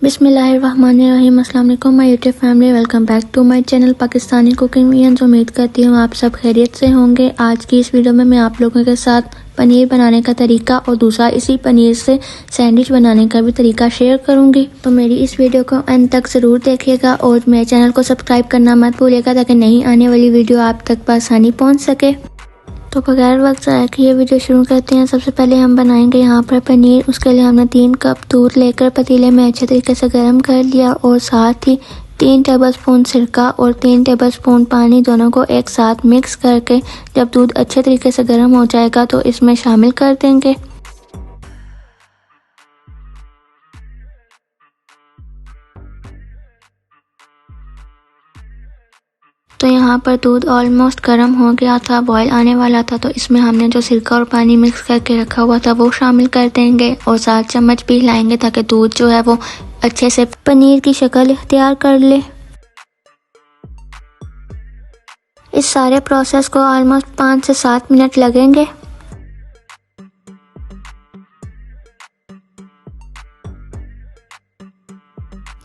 बिस्मिल्लाहिर्रहमानिर्रहीम। अस्सलाम वालेकुम my YouTube family, welcome back to my channel Pakistani cooking videos. उम्मीद करती हूँ आप सब खैरियत से होंगे। आज की इस वीडियो में मैं आप लोगों के साथ पनीर बनाने का तरीका और दूसरा इसी पनीर से सैंडविच बनाने का भी तरीका शेयर करूंगी। तो मेरी इस वीडियो को अंत तक ज़रूर देखिएगा और मेरे चैनल को सब्सक्राइब करना मत भूलिएगा ताकि नई आने वाली वीडियो आप तक आसानी पहुँच सके। तो बगैर वक्त ज़ाया किए वीडियो शुरू करते हैं। सबसे पहले हम बनाएंगे यहाँ पर पनीर। उसके लिए हमने 3 कप दूध लेकर पतीले में अच्छे तरीके से गर्म कर लिया और साथ ही 3 टेबलस्पून सिरका और 3 टेबलस्पून पानी दोनों को एक साथ मिक्स करके जब दूध अच्छे तरीके से गर्म हो जाएगा तो इसमें शामिल कर देंगे। तो यहाँ पर दूध ऑलमोस्ट गर्म हो गया था, बॉयल आने वाला था, तो इसमें हमने जो सिरका और पानी मिक्स करके रखा हुआ था वो शामिल कर देंगे और 7 चम्मच भी हिलाएंगे ताकि दूध जो है वो अच्छे से पनीर की शक्ल इख्तियार कर ले। इस सारे प्रोसेस को ऑलमोस्ट 5 से 7 मिनट लगेंगे।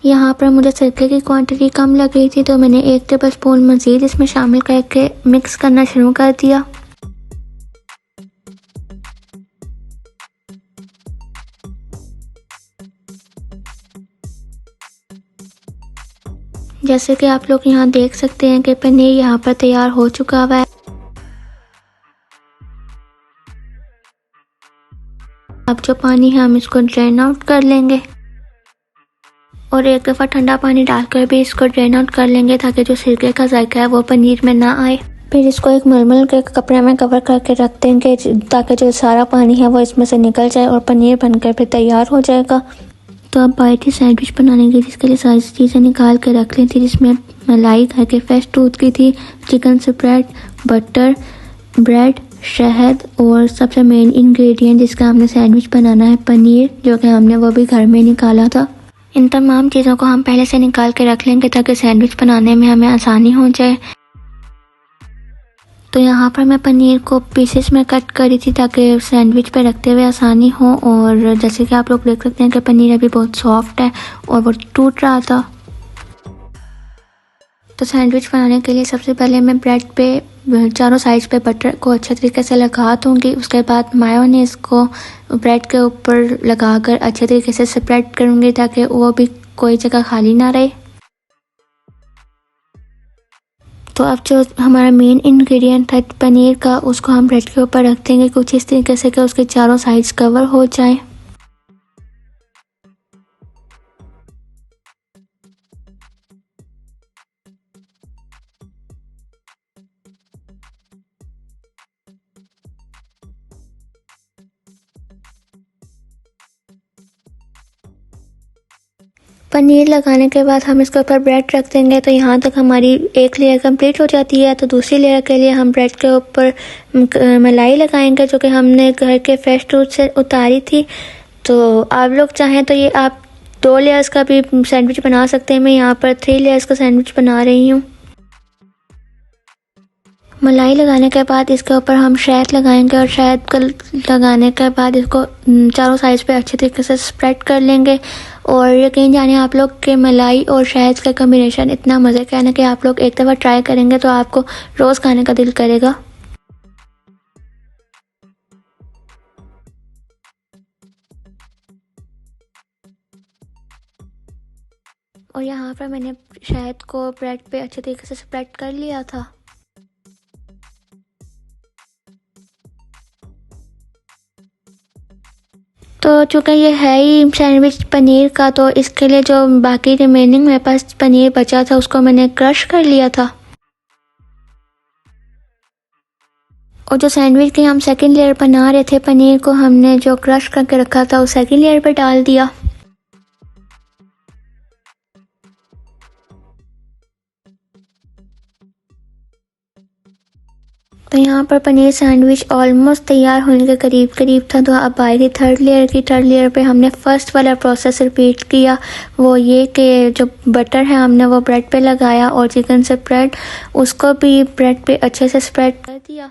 यहाँ पर मुझे सिरके की क्वांटिटी कम लग रही थी तो मैंने 1 टेबलस्पून मज़ीद इसमें शामिल करके मिक्स करना शुरू कर दिया। जैसे कि आप लोग यहाँ देख सकते हैं कि पनीर यहाँ पर तैयार हो चुका हुआ है। अब जो पानी है हम इसको ड्रेन आउट कर लेंगे और एक दफ़ा ठंडा पानी डालकर भी इसको ड्रेन आउट कर लेंगे ताकि जो सिरके का जायका है वो पनीर में ना आए। फिर इसको एक मलमल के कपड़े में कवर करके रख देंगे ताकि जो सारा पानी है वो इसमें से निकल जाए और पनीर बनकर फिर तैयार हो जाएगा। तो अब बाई थी सैंडविच बनाने की, जिसके लिए सारी चीज़ें निकाल के रख ली थी, जिसमें मलाई घर के फ्रेश दूध की थी, चिकन स्प्रेड, बटर, ब्रेड, शहद और सबसे मेन इंग्रेडिएंट जिसका हमने सैंडविच बनाना है पनीर, जो कि हमने वो भी घर में निकाला था। इन तमाम चीज़ों को हम पहले से निकाल के रख लेंगे ताकि सैंडविच बनाने में हमें आसानी हो जाए। तो यहाँ पर मैं पनीर को पीसेस में कट करी थी ताकि सैंडविच पे रखते हुए आसानी हो। और जैसे कि आप लोग देख सकते हैं कि पनीर अभी बहुत सॉफ्ट है और वो टूट रहा था। तो सैंडविच बनाने के लिए सबसे पहले मैं ब्रेड पे चारों साइड्स पे बटर को अच्छे तरीके से लगा दूँगी। उसके बाद मायोनीज़ को ब्रेड के ऊपर लगाकर अच्छे तरीके से स्प्रेड करूँगी ताकि वो भी कोई जगह खाली ना रहे। तो अब जो हमारा मेन इंग्रेडिएंट है पनीर का, उसको हम ब्रेड के ऊपर रख देंगे कुछ इस तरीके से कि उसके चारों साइड्स कवर हो जाए। पनीर लगाने के बाद हम इसके ऊपर ब्रेड रख देंगे। तो यहाँ तक हमारी एक लेयर कंप्लीट हो जाती है। तो दूसरी लेयर के लिए हम ब्रेड के ऊपर मलाई लगाएंगे जो कि हमने घर के फ्रेश दूध से उतारी थी। तो आप लोग चाहें तो ये आप 2 लेयर्स का भी सैंडविच बना सकते हैं। मैं यहाँ पर 3 लेयर्स का सैंडविच बना रही हूँ। मलाई लगाने के बाद इसके ऊपर हम शहद लगाएंगे और शहद को लगाने के बाद इसको चारों साइड पे अच्छे तरीके से स्प्रेड कर लेंगे। और यकीन जाने आप लोग के मलाई और शहद का कॉम्बिनेशन इतना मज़े का है ना कि आप लोग एक दफ़ा ट्राई करेंगे तो आपको रोज़ खाने का दिल करेगा। और यहाँ पर मैंने शहद को ब्रेड पे अच्छे तरीके से स्प्रेड कर लिया था। तो चूँकि ये है ही सैंडविच पनीर का, तो इसके लिए जो बाकी रिमेनिंग मेरे पास पनीर बचा था उसको मैंने क्रश कर लिया था। और जो सैंडविच की हम सेकंड लेयर बना रहे थे पनीर को हमने जो क्रश करके रखा था उस सेकंड लेयर पे डाल दिया। तो यहाँ पर पनीर सैंडविच ऑलमोस्ट तैयार होने के करीब था। तो अब आई थी थर्ड लेयर पे हमने फर्स्ट वाला प्रोसेस रिपीट किया। वो ये कि जो बटर है हमने वो ब्रेड पे लगाया और चिकन से ब्रेड उसको भी ब्रेड पे अच्छे से स्प्रेड कर दिया।